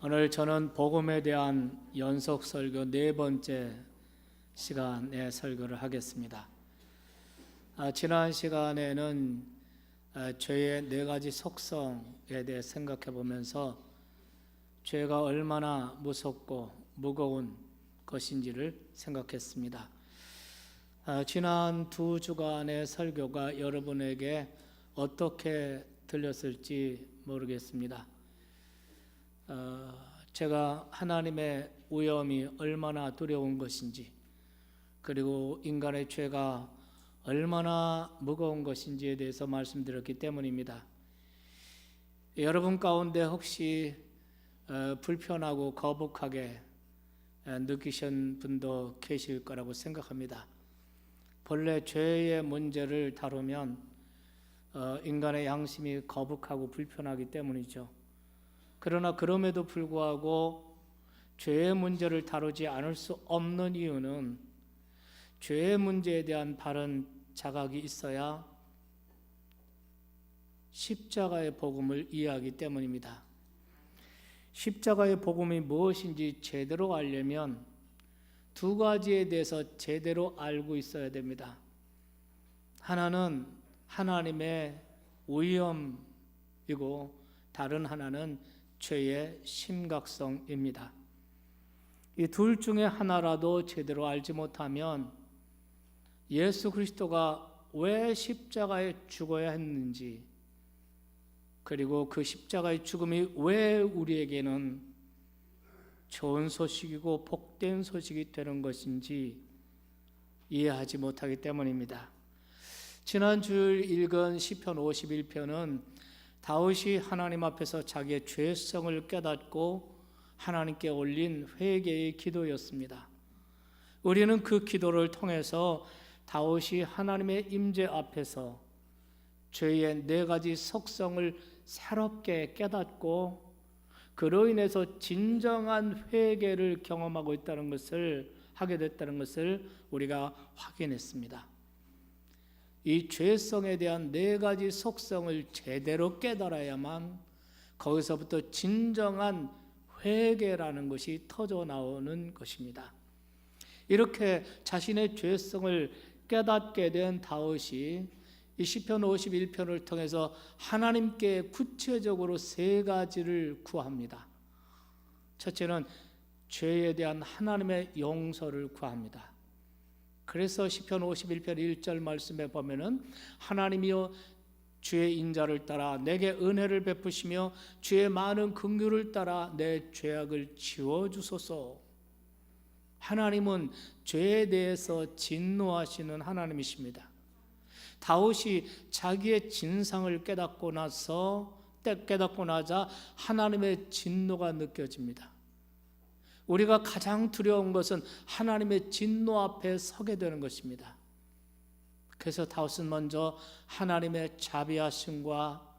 오늘 저는 복음에 대한 연속 설교 네 번째 시간에 설교를 하겠습니다. 지난 시간에는 죄의 네 가지 속성에 대해 생각해 보면서 죄가 얼마나 무섭고 무거운 것인지를 생각했습니다. 지난 두 주간의 설교가 여러분에게 어떻게 들렸을지 모르겠습니다. 제가 하나님의 오염이 얼마나 두려운 것인지, 그리고 인간의 죄가 얼마나 무거운 것인지에 대해서 말씀드렸기 때문입니다. 여러분 가운데 혹시 불편하고 거북하게 느끼신 분도 계실 거라고 생각합니다. 본래 죄의 문제를 다루면 인간의 양심이 거북하고 불편하기 때문이죠. 그러나 그럼에도 불구하고 죄의 문제를 다루지 않을 수 없는 이유는 죄의 문제에 대한 바른 자각이 있어야 십자가의 복음을 이해하기 때문입니다. 십자가의 복음이 무엇인지 제대로 알려면 두 가지에 대해서 제대로 알고 있어야 됩니다. 하나는 하나님의 오염이고 다른 하나는 죄의 심각성입니다. 이 둘 중에 하나라도 제대로 알지 못하면 예수 그리스도가 왜 십자가에 죽어야 했는지, 그리고 그 십자가의 죽음이 왜 우리에게는 좋은 소식이고 복된 소식이 되는 것인지 이해하지 못하기 때문입니다. 지난주 읽은 시편 51편은 다윗이 하나님 앞에서 자기의 죄성을 깨닫고 하나님께 올린 회개의 기도였습니다. 우리는 그 기도를 통해서 다윗이 하나님의 임재 앞에서 죄의 네 가지 속성을 새롭게 깨닫고 그로 인해서 진정한 회개를 경험하고 있다는 것을 하게 됐다는 것을 우리가 확인했습니다. 이 죄성에 대한 네 가지 속성을 제대로 깨달아야만 거기서부터 진정한 회개라는 것이 터져 나오는 것입니다. 이렇게 자신의 죄성을 깨닫게 된 다윗이 이 시편 51편을 통해서 하나님께 구체적으로 세 가지를 구합니다. 첫째는 죄에 대한 하나님의 용서를 구합니다. 그래서 시편 51편 1절 말씀에 보면은 하나님이여 주의 인자를 따라 내게 은혜를 베푸시며 주의 많은 긍휼을 따라 내 죄악을 지워주소서. 하나님은 죄에 대해서 진노하시는 하나님이십니다. 다윗이 자기의 진상을 깨닫고 나자 하나님의 진노가 느껴집니다. 우리가 가장 두려운 것은 하나님의 진노 앞에 서게 되는 것입니다. 그래서 다윗은 먼저 하나님의 자비하심과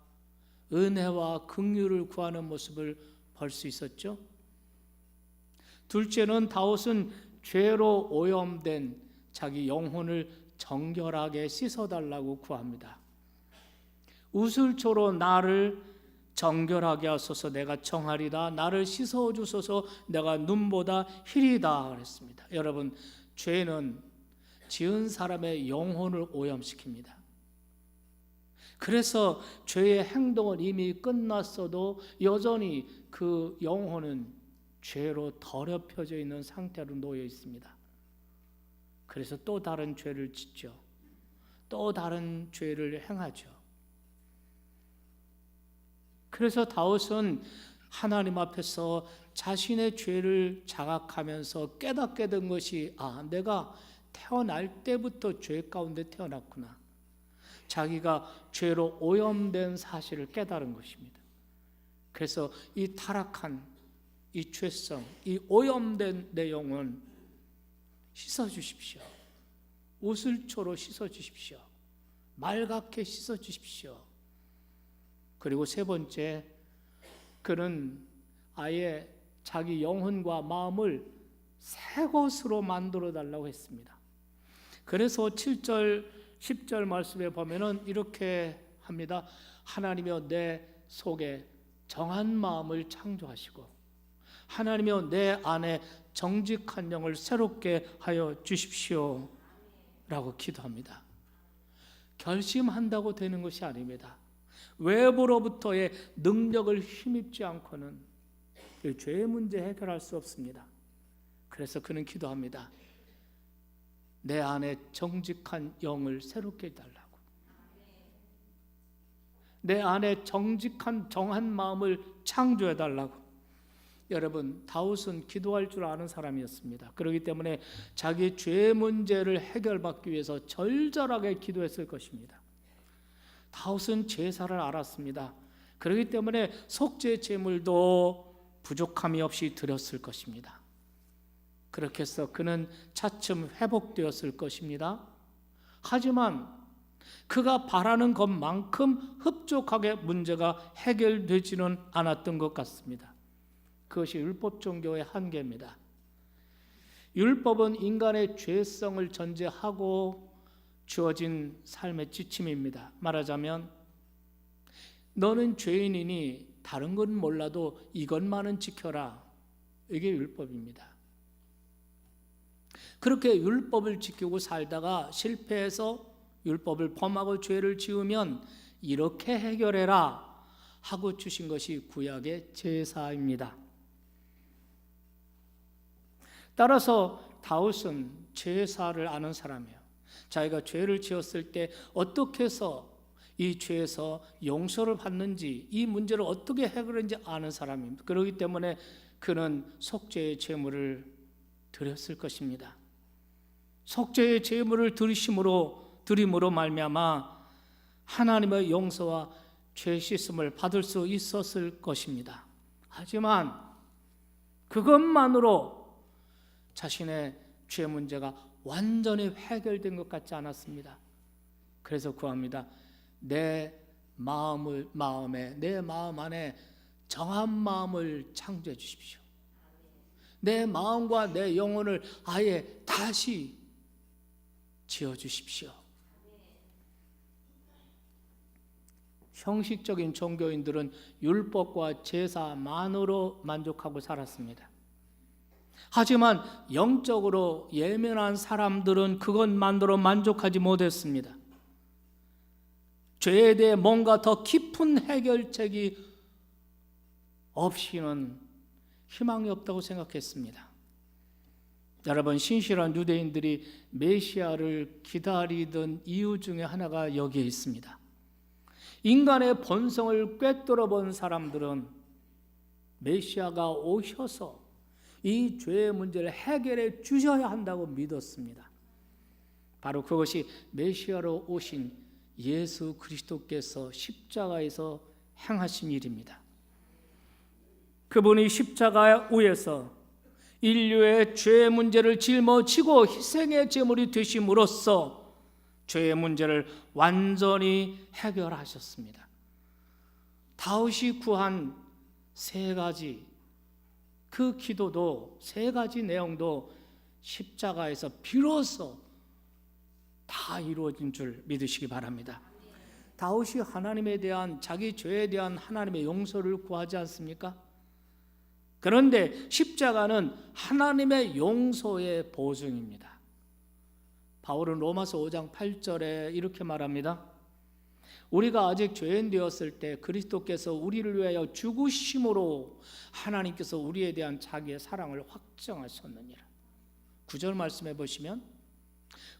은혜와 긍휼을 구하는 모습을 볼 수 있었죠. 둘째는 다윗은 죄로 오염된 자기 영혼을 정결하게 씻어달라고 구합니다. 우슬초로 나를 정결하게 하소서. 내가 정하리다. 나를 씻어주소서. 내가 눈보다 희리다 그랬습니다. 여러분, 죄는 지은 사람의 영혼을 오염시킵니다. 그래서 죄의 행동은 이미 끝났어도 여전히 그 영혼은 죄로 더럽혀져 있는 상태로 놓여 있습니다. 그래서 또 다른 죄를 짓죠. 또 다른 죄를 행하죠. 그래서 다윗은 하나님 앞에서 자신의 죄를 자각하면서 깨닫게 된 것이 내가 태어날 때부터 죄 가운데 태어났구나. 자기가 죄로 오염된 사실을 깨달은 것입니다. 그래서 이 타락한 이 죄성, 이 오염된 내 영혼 씻어주십시오. 우슬초로 씻어주십시오. 맑게 씻어주십시오. 그리고 세 번째, 그는 아예 자기 영혼과 마음을 새 것으로 만들어 달라고 했습니다. 그래서 7절, 10절 말씀에 보면은 이렇게 합니다. 하나님이여 내 속에 정한 마음을 창조하시고 하나님이여 내 안에 정직한 영을 새롭게 하여 주십시오 라고 기도합니다. 결심한다고 되는 것이 아닙니다. 외부로부터의 능력을 힘입지 않고는 이 죄의 문제 해결할 수 없습니다. 그래서 그는 기도합니다. 내 안에 정직한 영을 새롭게 해달라고. 내 안에 정직한 정한 마음을 창조해달라고. 여러분, 다윗은 기도할 줄 아는 사람이었습니다. 그렇기 때문에 자기 죄 문제를 해결받기 위해서 절절하게 기도했을 것입니다. 다윗은 제사를 알았습니다. 그렇기 때문에 속죄 제물도 부족함이 없이 드렸을 것입니다. 그렇게 해서 그는 차츰 회복되었을 것입니다. 하지만 그가 바라는 것만큼 흡족하게 문제가 해결되지는 않았던 것 같습니다. 그것이 율법 종교의 한계입니다. 율법은 인간의 죄성을 전제하고 주어진 삶의 지침입니다. 말하자면 너는 죄인이니 다른 건 몰라도 이것만은 지켜라. 이게 율법입니다. 그렇게 율법을 지키고 살다가 실패해서 율법을 범하고 죄를 지으면 이렇게 해결해라 하고 주신 것이 구약의 제사입니다. 따라서 다윗은 제사를 아는 사람이에요. 자기가 죄를 지었을 때 어떻게 해서 이 죄에서 용서를 받는지, 이 문제를 어떻게 해결하는지 아는 사람입니다. 그렇기 때문에 그는 속죄의 제물을 드렸을 것입니다. 속죄의 제물을 드림으로 말미암아 하나님의 용서와 죄 씻음을 받을 수 있었을 것입니다. 하지만 그것만으로 자신의 죄 문제가 완전히 해결된 것 같지 않았습니다. 그래서 구합니다. 내 마음 안에 정한 마음을 창조해 주십시오. 내 마음과 내 영혼을 아예 다시 지어 주십시오. 형식적인 종교인들은 율법과 제사만으로 만족하고 살았습니다. 하지만 영적으로 예민한 사람들은 그것만으로 만족하지 못했습니다. 죄에 대해 뭔가 더 깊은 해결책이 없이는 희망이 없다고 생각했습니다. 여러분, 신실한 유대인들이 메시아를 기다리던 이유 중에 하나가 여기에 있습니다. 인간의 본성을 꿰뚫어 본 사람들은 메시아가 오셔서 이 죄의 문제를 해결해 주셔야 한다고 믿었습니다. 바로 그것이 메시아로 오신 예수 그리스도께서 십자가에서 행하신 일입니다. 그분이 십자가 위에서 인류의 죄의 문제를 짊어지고 희생의 제물이 되심으로써 죄의 문제를 완전히 해결하셨습니다. 다윗이 구한 세 가지 그 기도도, 세 가지 내용도 십자가에서 비로소 다 이루어진 줄 믿으시기 바랍니다. 다윗이 하나님에 대한, 자기 죄에 대한 하나님의 용서를 구하지 않습니까? 그런데 십자가는 하나님의 용서의 보증입니다. 바울은 로마서 5장 8절에 이렇게 말합니다. 우리가 아직 죄인 되었을 때 그리스도께서 우리를 위하여 죽으심으로 하나님께서 우리에 대한 자기의 사랑을 확정하셨느니라. 9절 말씀해 보시면,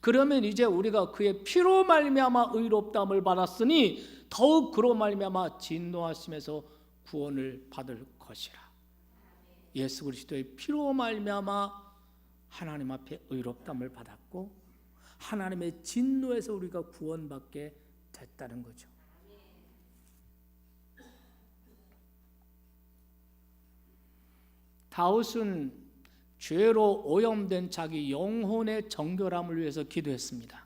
그러면 이제 우리가 그의 피로 말미암아 의롭다함을 받았으니 더욱 그로 말미암아 진노하심에서 구원을 받을 것이라. 예수 그리스도의 피로 말미암아 하나님 앞에 의롭다함을 받았고 하나님의 진노에서 우리가 구원받게 됐다는 거죠. 다윗은 죄로 오염된 자기 영혼의 정결함을 위해서 기도했습니다.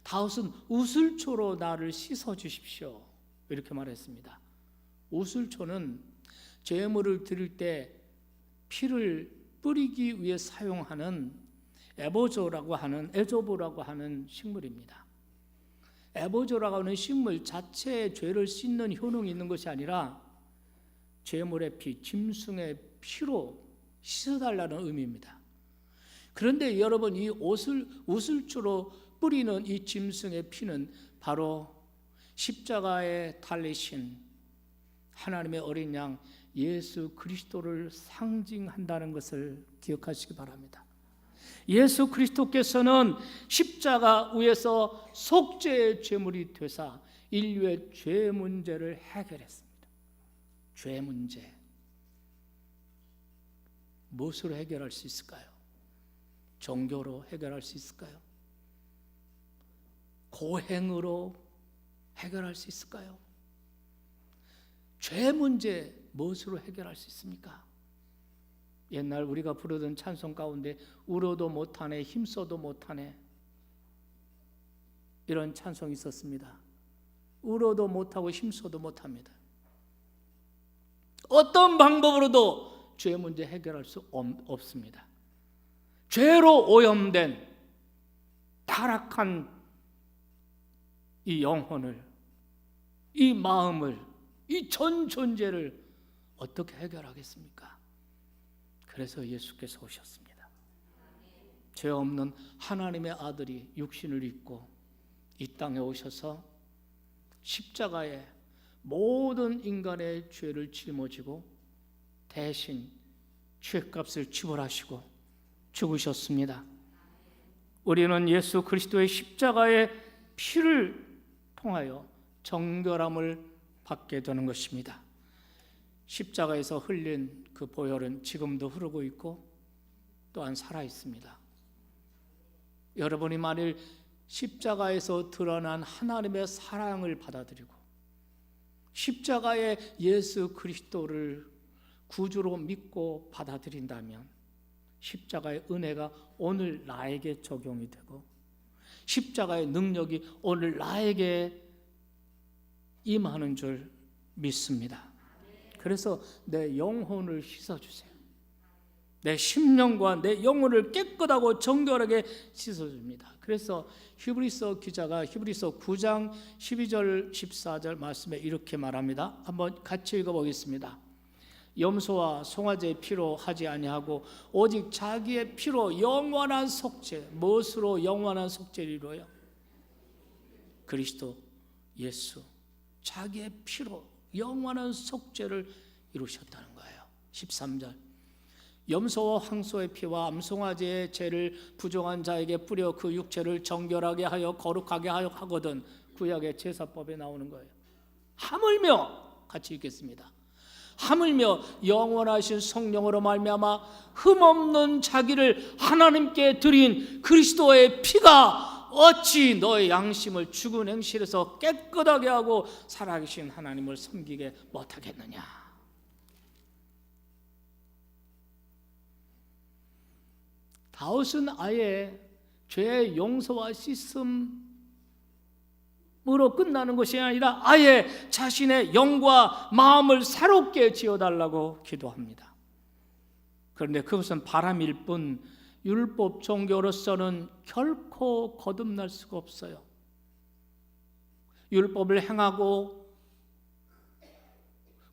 다윗은 우슬초로 나를 씻어 주십시오 이렇게 말했습니다. 우슬초는 제물을 드릴 때 피를 뿌리기 위해 사용하는 에보조라고 하는 식물입니다. 에보조라고 하는 식물 자체에 죄를 씻는 효능이 있는 것이 아니라 제물의 피, 짐승의 피로 씻어달라는 의미입니다. 그런데 여러분, 이 우슬주로 뿌리는 이 짐승의 피는 바로 십자가에 달리신 하나님의 어린 양 예수 그리스도를 상징한다는 것을 기억하시기 바랍니다. 예수 그리스도께서는 십자가 위에서 속죄의 제물이 되사 인류의 죄 문제를 해결했습니다. 죄 문제. 무엇으로 해결할 수 있을까요? 종교로 해결할 수 있을까요? 고행으로 해결할 수 있을까요? 죄 문제 무엇으로 해결할 수 있습니까? 옛날 우리가 부르던 찬송 가운데 울어도 못하네, 힘써도 못하네, 이런 찬송이 있었습니다. 울어도 못하고 힘써도 못합니다. 어떤 방법으로도 죄 문제 해결할 수 없습니다. 죄로 오염된 타락한 이 영혼을, 이 마음을, 이 전 존재를 어떻게 해결하겠습니까? 그래서 예수께서 오셨습니다. 죄 없는 하나님의 아들이 육신을 입고 이 땅에 오셔서 십자가에 모든 인간의 죄를 짊어지고 대신 죄값을 지불하시고 죽으셨습니다. 우리는 예수 그리스도의 십자가의 피를 통하여 정결함을 받게 되는 것입니다. 십자가에서 흘린 그 보혈은 지금도 흐르고 있고 또한 살아 있습니다. 여러분이 만일 십자가에서 드러난 하나님의 사랑을 받아들이고 십자가의 예수 그리스도를 구주로 믿고 받아들인다면 십자가의 은혜가 오늘 나에게 적용이 되고 십자가의 능력이 오늘 나에게 임하는 줄 믿습니다. 그래서 내 영혼을 씻어주세요. 내 심령과 내 영혼을 깨끗하고 정결하게 씻어줍니다. 그래서 히브리서 기자가 히브리서 9장 12절 14절 말씀에 이렇게 말합니다. 한번 같이 읽어보겠습니다. 염소와 송아지의 피로 하지 아니하고 오직 자기의 피로 영원한 속죄. 무엇으로 영원한 속죄를 이루어요? 그리스도 예수 자기의 피로 영원한 속죄를 이루셨다는 거예요. 13절 염소와 황소의 피와 암송아지의 죄를 부정한 자에게 뿌려 그 육체를 정결하게 하여 거룩하게 하여 하거든. 구약의 제사법에 나오는 거예요. 하물며 같이 읽겠습니다. 하물며 영원하신 성령으로 말미암아 흠없는 자기를 하나님께 드린 그리스도의 피가 어찌 너의 양심을 죽은 행실에서 깨끗하게 하고 살아계신 하나님을 섬기게 못하겠느냐. 다윗은 아예 죄의 용서와 씻음으로 끝나는 것이 아니라 아예 자신의 영과 마음을 새롭게 지어달라고 기도합니다. 그런데 그것은 바람일 뿐 율법 종교로서는 결코 거듭날 수가 없어요. 율법을 행하고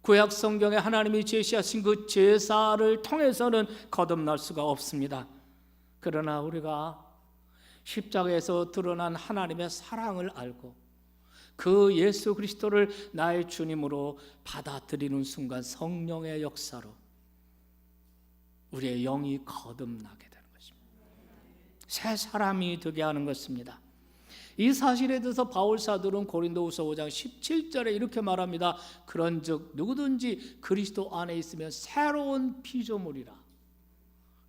구약 성경에 하나님이 제시하신 그 제사를 통해서는 거듭날 수가 없습니다. 그러나 우리가 십자가에서 드러난 하나님의 사랑을 알고 그 예수 그리스도를 나의 주님으로 받아들이는 순간 성령의 역사로 우리의 영이 거듭나게 되는 것입니다. 새 사람이 되게 하는 것입니다. 이 사실에 대해서 바울 사도는 고린도후서 5장 17절에 이렇게 말합니다. 그런즉 누구든지 그리스도 안에 있으면 새로운 피조물이라.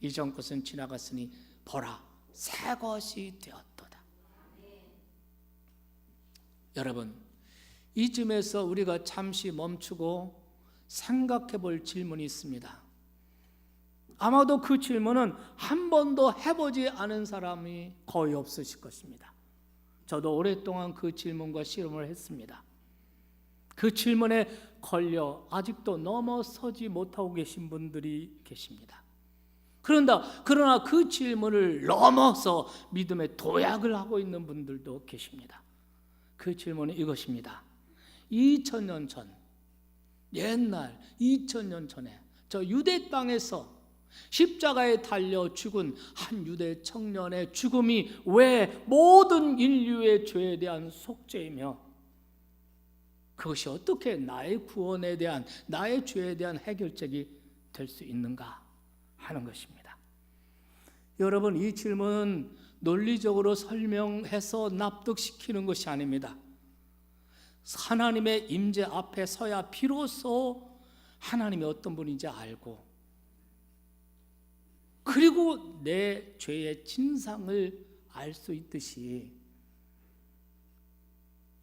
이전 것은 지나갔으니 보라 새 것이 되었도다. 여러분, 이쯤에서 우리가 잠시 멈추고 생각해 볼 질문이 있습니다. 아마도 그 질문은 한 번도 해보지 않은 사람이 거의 없으실 것입니다. 저도 오랫동안 그 질문과 실험을 했습니다. 그 질문에 걸려 아직도 넘어서지 못하고 계신 분들이 계십니다. 그러나 그 질문을 넘어서 믿음의 도약을 하고 있는 분들도 계십니다. 그 질문은 이것입니다. 2000년 전, 옛날 2000년 전에 저 유대 땅에서 십자가에 달려 죽은 한 유대 청년의 죽음이 왜 모든 인류의 죄에 대한 속죄이며 그것이 어떻게 나의 구원에 대한, 나의 죄에 대한 해결책이 될 수 있는가 하는 것입니다. 여러분, 이 질문은 논리적으로 설명해서 납득시키는 것이 아닙니다. 하나님의 임재 앞에 서야 비로소 하나님이 어떤 분인지 알고, 그리고 내 죄의 진상을 알 수 있듯이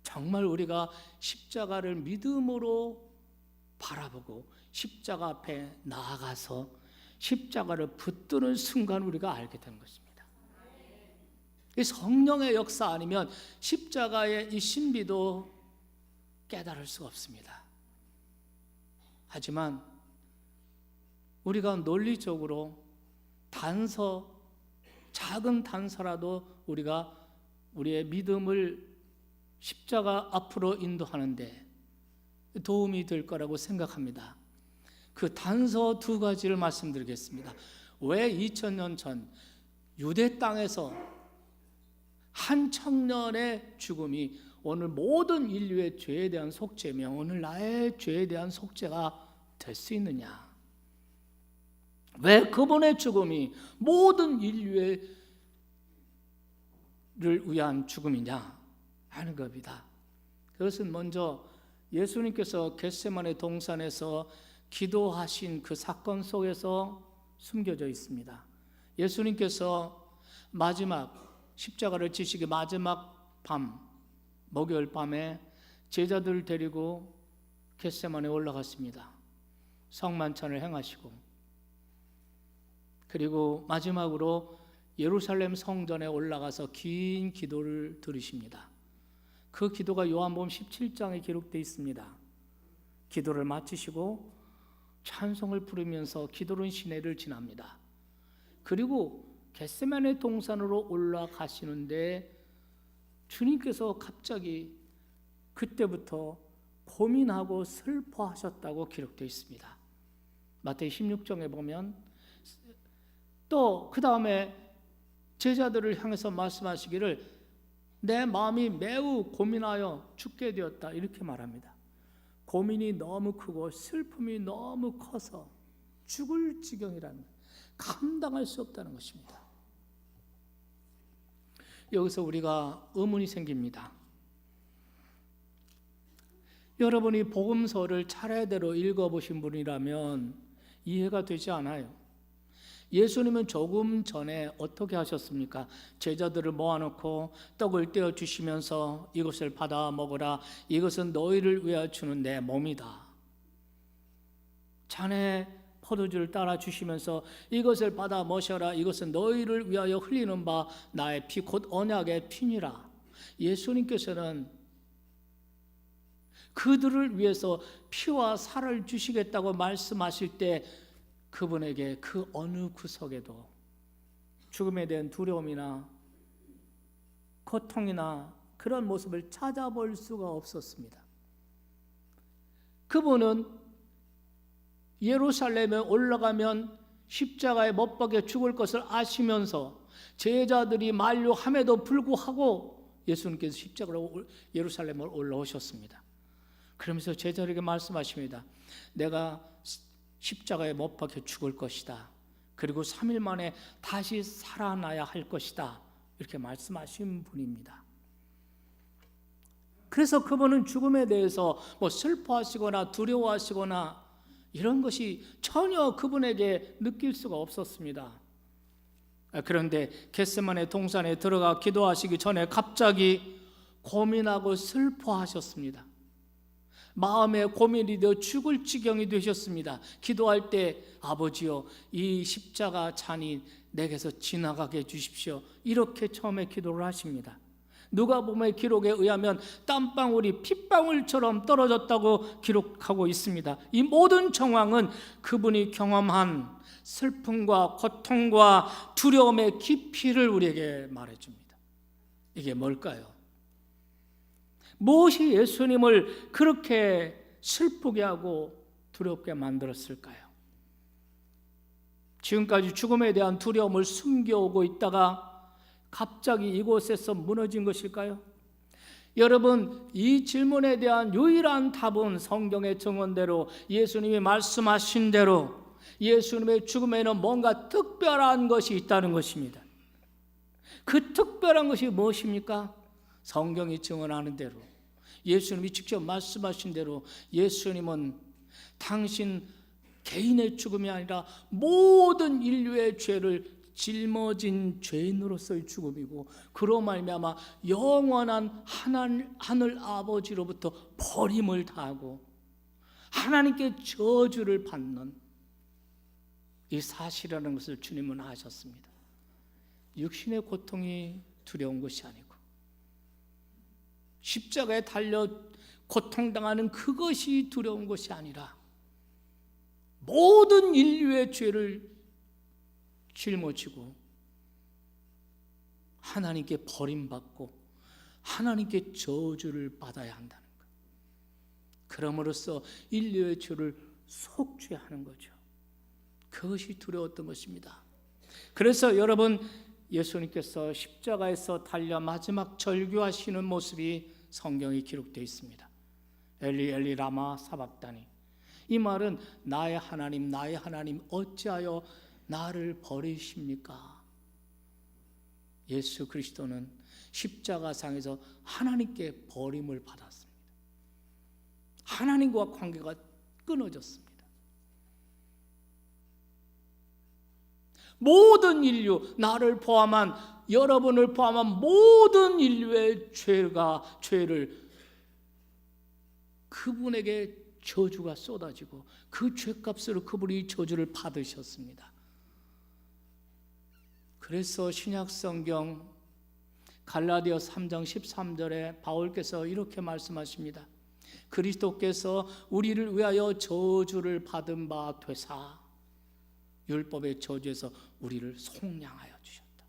정말 우리가 십자가를 믿음으로 바라보고 십자가 앞에 나아가서 십자가를 붙드는 순간 우리가 알게 되는 것입니다. 이 성령의 역사 아니면 십자가의 이 신비도 깨달을 수가 없습니다. 하지만 우리가 논리적으로 단서, 작은 단서라도 우리가 우리의 믿음을 십자가 앞으로 인도하는데 도움이 될 거라고 생각합니다. 그 단서 두 가지를 말씀드리겠습니다. 왜 2000년 전 유대 땅에서 한 청년의 죽음이 오늘 모든 인류의 죄에 대한 속죄며 오늘 나의 죄에 대한 속죄가 될 수 있느냐? 왜 그분의 죽음이 모든 인류를 위한 죽음이냐 하는 겁니다. 그것은 먼저 예수님께서 겟세마네 동산에서 기도하신 그 사건 속에서 숨겨져 있습니다. 예수님께서 마지막 십자가를 지시기 마지막 밤, 목요일 밤에 제자들을 데리고 겟세마네에 올라갔습니다. 성만찬을 행하시고, 그리고 마지막으로 예루살렘 성전에 올라가서 긴 기도를 들으십니다. 그 기도가 요한복음 17장에 기록되어 있습니다. 기도를 마치시고 찬송을 부르면서 기도론 시내를 지납니다. 그리고 겟세마네 동산으로 올라가시는데 주님께서 갑자기 그때부터 고민하고 슬퍼하셨다고 기록되어 있습니다. 마태복음 16장에 보면 또 그 다음에 제자들을 향해서 말씀하시기를 내 마음이 매우 고민하여 죽게 되었다 이렇게 말합니다. 고민이 너무 크고 슬픔이 너무 커서 죽을 지경이라는, 감당할 수 없다는 것입니다. 여기서 우리가 의문이 생깁니다. 여러분이 복음서를 차례대로 읽어보신 분이라면 이해가 되지 않아요. 예수님은 조금 전에 어떻게 하셨습니까? 제자들을 모아놓고 떡을 떼어주시면서 이것을 받아 먹으라, 이것은 너희를 위하여 주는 내 몸이다. 잔에 포도주를 따라 주시면서 이것을 받아 마셔라, 이것은 너희를 위하여 흘리는 바 나의 피 곧 언약의 피니라. 예수님께서는 그들을 위해서 피와 살을 주시겠다고 말씀하실 때 그분에게 그 어느 구석에도 죽음에 대한 두려움이나 고통이나 그런 모습을 찾아볼 수가 없었습니다. 그분은 예루살렘에 올라가면 십자가에 못 박혀 죽을 것을 아시면서 제자들이 만류함에도 불구하고 예수님께서 십자가로 예루살렘을 올라오셨습니다. 그러면서 제자들에게 말씀하십니다. 내가 십자가에 못 박혀 죽을 것이다. 그리고 3일 만에 다시 살아나야 할 것이다. 이렇게 말씀하신 분입니다. 그래서 그분은 죽음에 대해서 슬퍼하시거나 두려워하시거나 이런 것이 전혀 그분에게 느낄 수가 없었습니다. 그런데 겟세마네 동산에 들어가 기도하시기 전에 갑자기 고민하고 슬퍼하셨습니다. 마음에 고민이 되어 죽을 지경이 되셨습니다. 기도할 때 아버지여 이 십자가 잔이 내게서 지나가게 해주십시오. 이렇게 처음에 기도를 하십니다. 누가복음의 기록에 의하면 땀방울이 핏방울처럼 떨어졌다고 기록하고 있습니다. 이 모든 정황은 그분이 경험한 슬픔과 고통과 두려움의 깊이를 우리에게 말해줍니다. 이게 뭘까요? 무엇이 예수님을 그렇게 슬프게 하고 두렵게 만들었을까요? 지금까지 죽음에 대한 두려움을 숨겨오고 있다가 갑자기 이곳에서 무너진 것일까요? 여러분, 이 질문에 대한 유일한 답은 성경의 증언대로 예수님이 말씀하신 대로 예수님의 죽음에는 뭔가 특별한 것이 있다는 것입니다. 그 특별한 것이 무엇입니까? 성경이 증언하는 대로, 예수님이 직접 말씀하신 대로 예수님은 당신 개인의 죽음이 아니라 모든 인류의 죄를 짊어진 죄인으로서의 죽음이고, 그로 말미암아 영원한 하늘 아버지로부터 버림을 당하고 하나님께 저주를 받는 이 사실이라는 것을 주님은 아셨습니다. 육신의 고통이 두려운 것이 아니고 십자가에 달려 고통당하는 그것이 두려운 것이 아니라 모든 인류의 죄를 짊어지고 하나님께 버림받고 하나님께 저주를 받아야 한다는 것. 그럼으로써 인류의 죄를 속죄하는 거죠. 그것이 두려웠던 것입니다. 그래서 여러분, 예수님께서 십자가에서 달려 마지막 절규하시는 모습이 성경에 기록되어 있습니다. 엘리 엘리 라마 사박다니. 이 말은 나의 하나님 나의 하나님 어찌하여 나를 버리십니까? 예수 그리스도는 십자가상에서 하나님께 버림을 받았습니다. 하나님과 관계가 끊어졌습니다. 모든 인류, 나를 포함한 여러분을 포함한 모든 인류의 죄를 그분에게 저주가 쏟아지고 그 죄값으로 그분이 저주를 받으셨습니다. 그래서 신약성경 갈라디아 3장 13절에 바울께서 이렇게 말씀하십니다. 그리스도께서 우리를 위하여 저주를 받은 바 되사 율법의 저주에서 우리를 속량하여 주셨다.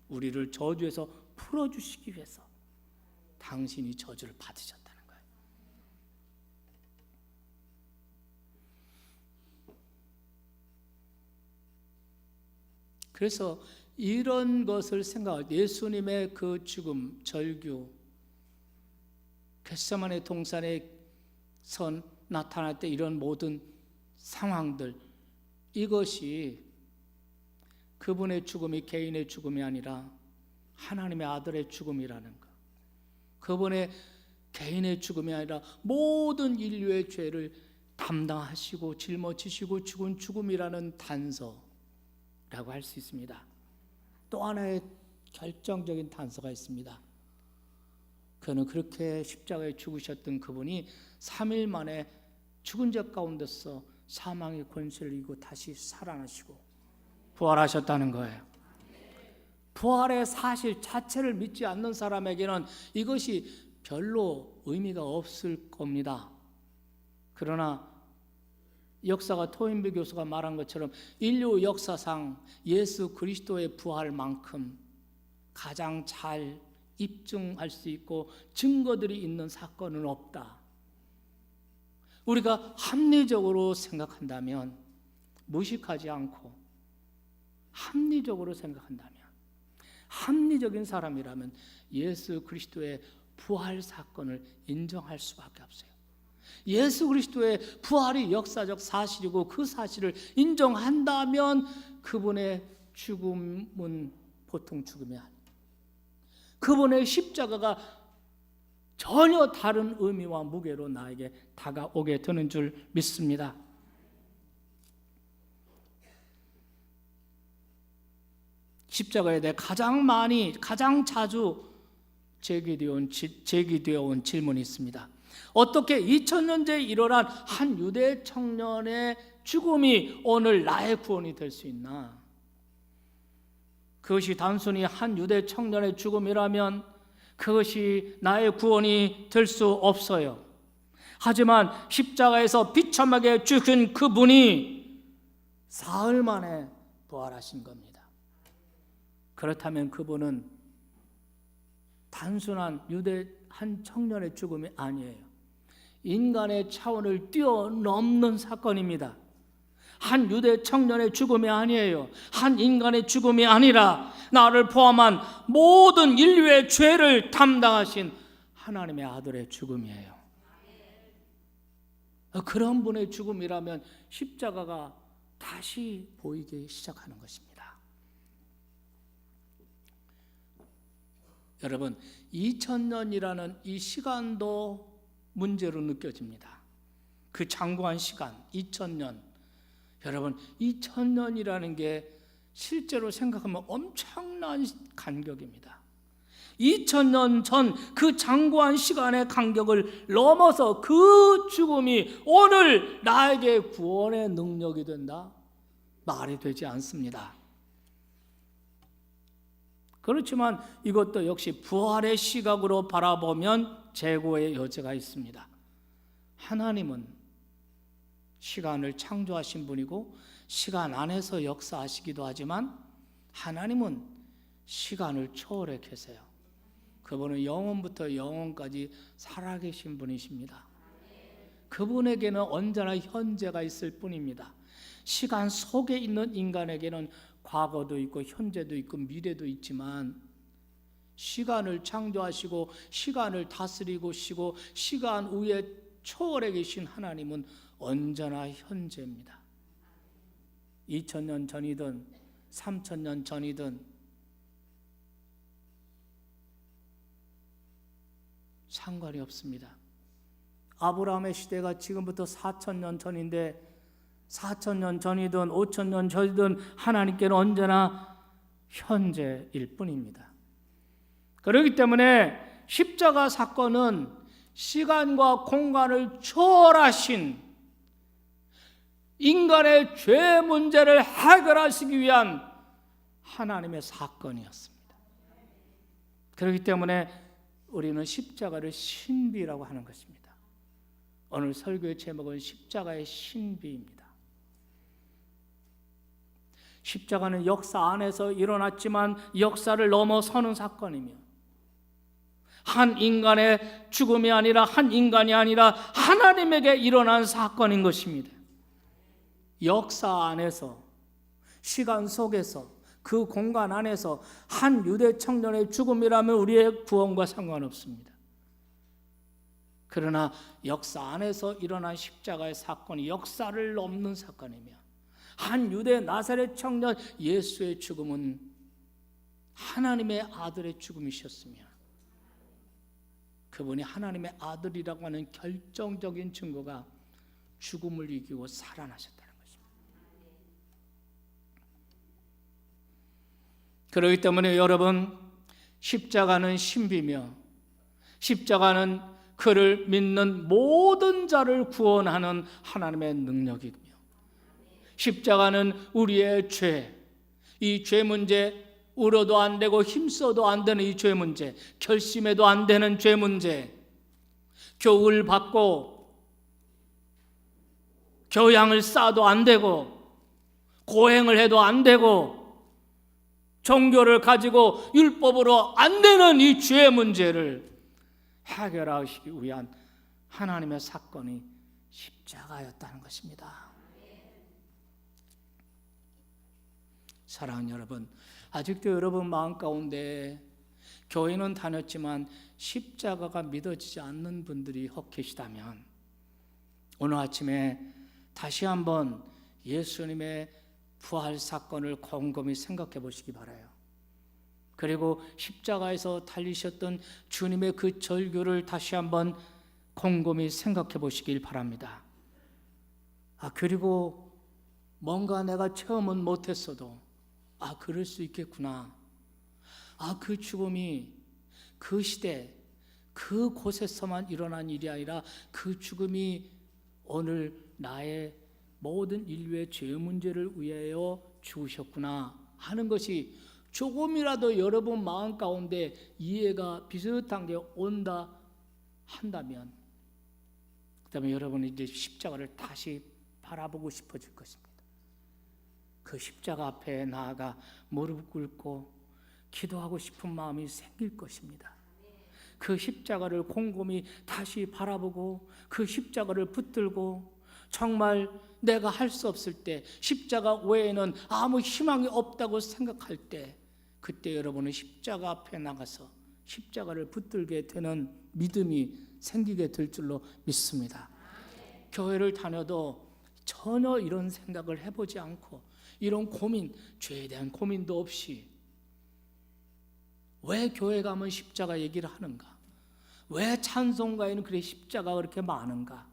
우리를 저주에서 풀어주시기 위해서 당신이 저주를 받으셨다는 거예요. 그래서 이런 것을 생각할 때 예수님의 그 죽음, 절규, 겟세마네 동산에 나타날 때 이런 모든 상황들, 이것이 그분의 죽음이 개인의 죽음이 아니라 하나님의 아들의 죽음이라는 것, 그분의 개인의 죽음이 아니라 모든 인류의 죄를 담당하시고 짊어지시고 죽은 죽음이라는 단서라고 할 수 있습니다. 또 하나의 결정적인 단서가 있습니다. 그는 그렇게 십자가에 죽으셨던 그분이 3일 만에 죽은 자 가운데서 사망의 권세를 이기고 다시 살아나시고 부활하셨다는 거예요. 부활의 사실 자체를 믿지 않는 사람에게는 이것이 별로 의미가 없을 겁니다. 그러나 역사가 토인비 교수가 말한 것처럼 인류 역사상 예수 그리스도의 부활만큼 가장 잘 입증할 수 있고 증거들이 있는 사건은 없다. 우리가 합리적으로 생각한다면, 무식하지 않고 합리적으로 생각한다면, 합리적인 사람이라면 예수 그리스도의 부활 사건을 인정할 수밖에 없어요. 예수 그리스도의 부활이 역사적 사실이고 그 사실을 인정한다면 그분의 죽음은 보통 죽음이 아니에요. 그분의 십자가가 전혀 다른 의미와 무게로 나에게 다가오게 되는 줄 믿습니다. 십자가에 대해 가장 자주 제기되어 온 질문이 있습니다. 어떻게 2000년째 일어난 한 유대 청년의 죽음이 오늘 나의 구원이 될 수 있나? 그것이 단순히 한 유대 청년의 죽음이라면 그것이 나의 구원이 될 수 없어요. 하지만 십자가에서 비참하게 죽은 그분이 사흘 만에 부활하신 겁니다. 그렇다면 그분은 단순한 유대 한 청년의 죽음이 아니에요. 인간의 차원을 뛰어넘는 사건입니다. 한 유대 청년의 죽음이 아니에요. 한 인간의 죽음이 아니라 나를 포함한 모든 인류의 죄를 담당하신 하나님의 아들의 죽음이에요. 그런 분의 죽음이라면 십자가가 다시 보이기 시작하는 것입니다. 여러분, 2000년이라는 이 시간도 문제로 느껴집니다. 그 장구한 시간, 2000년. 여러분, 2000년이라는 게 실제로 생각하면 엄청난 간격입니다. 2000년 전 그 장구한 시간의 간격을 넘어서 그 죽음이 오늘 나에게 구원의 능력이 된다? 말이 되지 않습니다. 그렇지만 이것도 역시 부활의 시각으로 바라보면 재고의 여지가 있습니다. 하나님은 시간을 창조하신 분이고 시간 안에서 역사하시기도 하지만 하나님은 시간을 초월해 계세요. 그분은 영원부터 영원까지 살아계신 분이십니다. 그분에게는 언제나 현재가 있을 뿐입니다. 시간 속에 있는 인간에게는 과거도 있고 현재도 있고 미래도 있지만 시간을 창조하시고 시간을 다스리시고 시간 위에 초월해 계신 하나님은 언제나 현재입니다. 2000년 전이든 3000년 전이든 상관이 없습니다. 아브라함의 시대가 지금부터 4000년 전인데 4000년 전이든 5000년 전이든 하나님께는 언제나 현재일 뿐입니다. 그렇기 때문에 십자가 사건은 시간과 공간을 초월하신 인간의 죄 문제를 해결하시기 위한 하나님의 사건이었습니다. 그렇기 때문에 우리는 십자가를 신비라고 하는 것입니다. 오늘 설교의 제목은 십자가의 신비입니다. 십자가는 역사 안에서 일어났지만 역사를 넘어서는 사건이며 한 인간의 죽음이 아니라 한 인간이 아니라 하나님에게 일어난 사건인 것입니다. 역사 안에서 시간 속에서 그 공간 안에서 한 유대 청년의 죽음이라면 우리의 구원과 상관없습니다. 그러나 역사 안에서 일어난 십자가의 사건이 역사를 넘는 사건이며 한 유대 나사렛 청년 예수의 죽음은 하나님의 아들의 죽음이셨으며 그분이 하나님의 아들이라고 하는 결정적인 증거가 죽음을 이기고 살아나셨다는 것입니다. 그렇기 때문에 여러분, 십자가는 신비며 십자가는 그를 믿는 모든 자를 구원하는 하나님의 능력이며 십자가는 우리의 죄, 이 죄 문제, 울어도 안 되고 힘써도 안 되는 이 죄 문제, 결심해도 안 되는 죄 문제, 교훈을 받고 교양을 쌓아도 안 되고 고행을 해도 안 되고 종교를 가지고 율법으로 안 되는 이 죄 문제를 해결하시기 위한 하나님의 사건이 십자가였다는 것입니다. 사랑하는 여러분, 아직도 여러분 마음 가운데 교회는 다녔지만 십자가가 믿어지지 않는 분들이 혹 계시다면 오늘 아침에 다시 한번 예수님의 부활 사건을 곰곰이 생각해 보시기 바라요. 그리고 십자가에서 달리셨던 주님의 그 절규를 다시 한번 곰곰이 생각해 보시길 바랍니다. 그리고 뭔가 내가 체험은 못했어도 그럴 수 있겠구나. 그 죽음이 그 시대 그 곳에서만 일어난 일이 아니라 그 죽음이 오늘 나의 모든 인류의 죄 문제를 위하여 죽으셨구나 하는 것이 조금이라도 여러분 마음 가운데 이해가 비슷한 게 온다 한다면 그다음에 여러분은 이제 십자가를 다시 바라보고 싶어질 것입니다. 그 십자가 앞에 나아가 무릎 꿇고 기도하고 싶은 마음이 생길 것입니다. 그 십자가를 곰곰이 다시 바라보고 그 십자가를 붙들고 정말 내가 할 수 없을 때, 십자가 외에는 아무 희망이 없다고 생각할 때, 그때 여러분은 십자가 앞에 나가서 십자가를 붙들게 되는 믿음이 생기게 될 줄로 믿습니다. 교회를 다녀도 전혀 이런 생각을 해보지 않고, 이런 고민, 죄에 대한 고민도 없이, 왜 교회 가면 십자가 얘기를 하는가? 왜 찬송가에는 그래 십자가가 그렇게 많은가?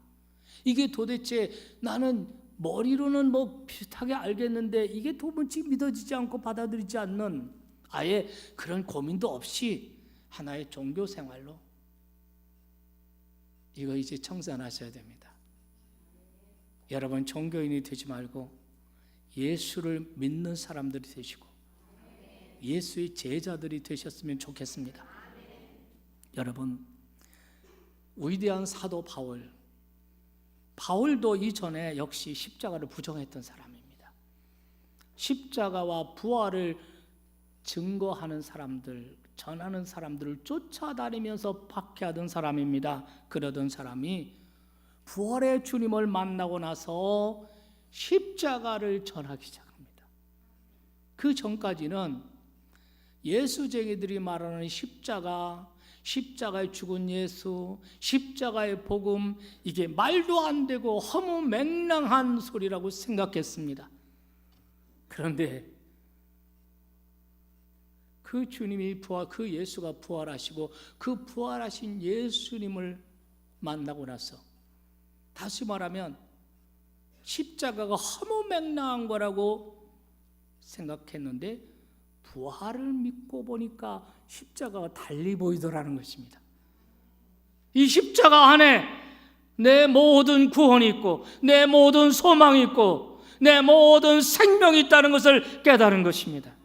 이게 도대체 나는 머리로는 뭐 비슷하게 알겠는데 이게 도무지 믿어지지 않고 받아들이지 않는, 아예 그런 고민도 없이 하나의 종교 생활로, 이거 이제 청산하셔야 됩니다. 여러분, 종교인이 되지 말고 예수를 믿는 사람들이 되시고 예수의 제자들이 되셨으면 좋겠습니다. 여러분, 위대한 사도 바울도 이전에 역시 십자가를 부정했던 사람입니다. 십자가와 부활을 증거하는 사람들, 전하는 사람들을 쫓아다니면서 박해하던 사람입니다. 그러던 사람이 부활의 주님을 만나고 나서 십자가를 전하기 시작합니다. 그 전까지는 예수쟁이들이 말하는 십자가에 죽은 예수, 십자가의 복음, 이게 말도 안 되고 허무맹랑한 소리라고 생각했습니다. 그런데 그 주님이 그 예수가 부활하시고 그 부활하신 예수님을 만나고 나서, 다시 말하면 십자가가 허무맹랑한 거라고 생각했는데 부활을 믿고 보니까 십자가가 달리 보이더라는 것입니다. 이 십자가 안에 내 모든 구원이 있고 내 모든 소망이 있고 내 모든 생명이 있다는 것을 깨달은 것입니다.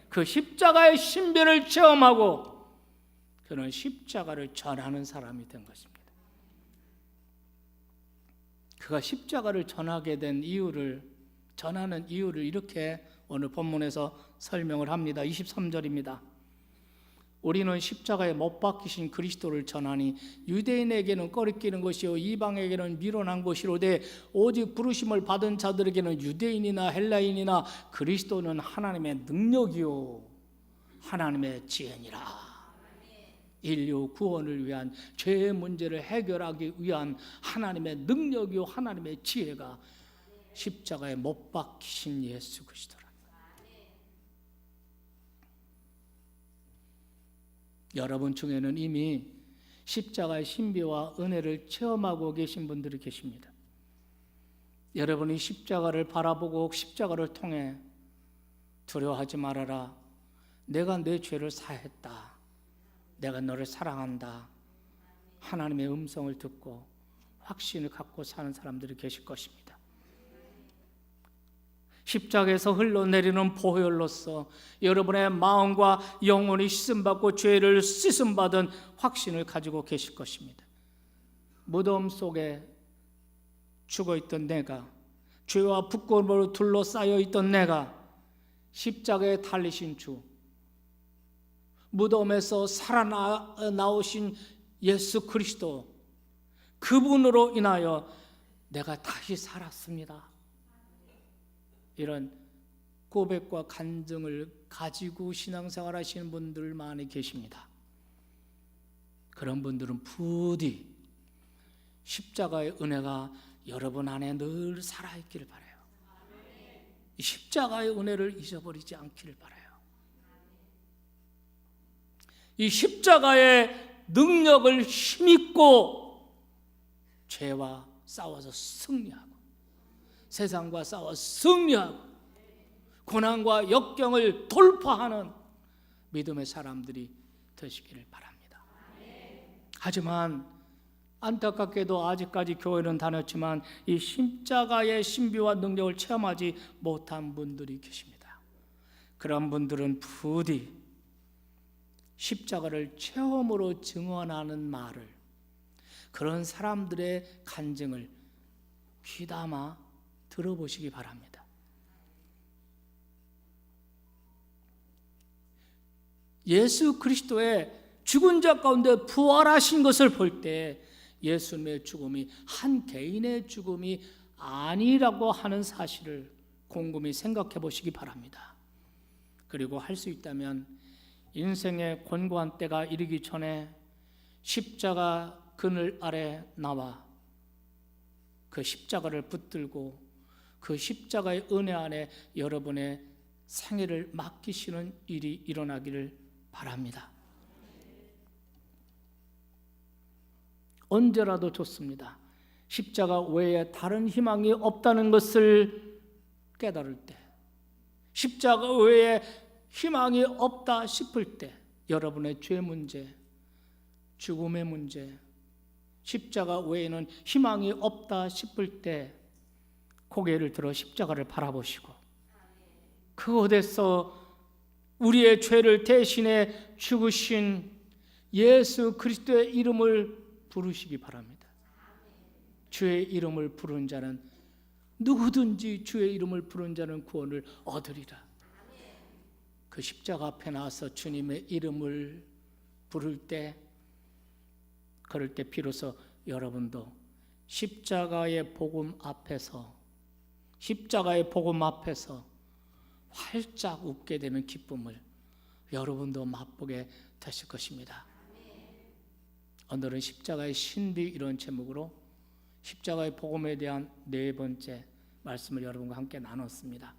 그 십자가의 신비를 체험하고 그는 십자가를 전하는 사람이 된 것입니다. 그가 십자가를 전하게 된 이유를, 전하는 이유를 이렇게 오늘 본문에서 설명을 합니다. 23절입니다. 우리는 십자가에 못 박히신 그리스도를 전하니 유대인에게는 꺼리끼는 것이요 이방에게는 미련한 것이로되 오직 부르심을 받은 자들에게는 유대인이나 헬라인이나 그리스도는 하나님의 능력이요 하나님의 지혜니라. 인류 구원을 위한 죄의 문제를 해결하기 위한 하나님의 능력이요 하나님의 지혜가 십자가에 못 박히신 예수 그리스도라. 여러분 중에는 이미 십자가의 신비와 은혜를 체험하고 계신 분들이 계십니다. 여러분이 십자가를 바라보고 십자가를 통해 두려워하지 말아라, 내가 내 죄를 사했다, 내가 너를 사랑한다, 하나님의 음성을 듣고 확신을 갖고 사는 사람들이 계실 것입니다. 십자가에서 흘러내리는 보혈로서 여러분의 마음과 영혼이 씻음받고 죄를 씻음받은 확신을 가지고 계실 것입니다. 무덤 속에 죽어있던 내가, 죄와 부끄러움으로 둘러싸여 있던 내가 십자가에 달리신 주, 무덤에서 살아나오신 예수 그리스도, 그분으로 인하여 내가 다시 살았습니다. 이런 고백과 간증을 가지고 신앙생활 하시는 분들 많이 계십니다. 그런 분들은 부디 십자가의 은혜가 여러분 안에 늘 살아있기를 바라요. 이 십자가의 은혜를 잊어버리지 않기를 바라요. 이 십자가의 능력을 힘입고 죄와 싸워서 승리하고 세상과 싸워 승리하고 고난과 역경을 돌파하는 믿음의 사람들이 되시기를 바랍니다. 하지만 안타깝게도 아직까지 교회는 다녔지만 이 십자가의 신비와 능력을 체험하지 못한 분들이 계십니다. 그런 분들은 부디 십자가를 체험으로 증언하는 말을, 그런 사람들의 간증을 귀담아 들어보시기 바랍니다. 예수 그리스도의 죽은 자 가운데 부활하신 것을 볼 때 예수님의 죽음이 한 개인의 죽음이 아니라고 하는 사실을 곰곰이 생각해 보시기 바랍니다. 그리고 할 수 있다면 인생의 곤고한 때가 이르기 전에 십자가 그늘 아래 나와 그 십자가를 붙들고 그 십자가의 은혜 안에 여러분의 생애를 맡기시는 일이 일어나기를 바랍니다. 언제라도 좋습니다. 십자가 외에 다른 희망이 없다는 것을 깨달을 때, 십자가 외에 희망이 없다 싶을 때, 여러분의 죄 문제, 죽음의 문제, 십자가 외에는 희망이 없다 싶을 때 고개를 들어 십자가를 바라보시고 그곳에서 우리의 죄를 대신해 죽으신 예수 그리스도의 이름을 부르시기 바랍니다. 주의 이름을 부른 자는 누구든지 주의 이름을 부른 자는 구원을 얻으리라. 그 십자가 앞에 나와서 주님의 이름을 부를 때, 그럴 때 비로소 여러분도 십자가의 복음 앞에서 활짝 웃게 되는 기쁨을 여러분도 맛보게 되실 것입니다. 오늘은 십자가의 신비 이런 제목으로 십자가의 복음에 대한 네 번째 말씀을 여러분과 함께 나눴습니다.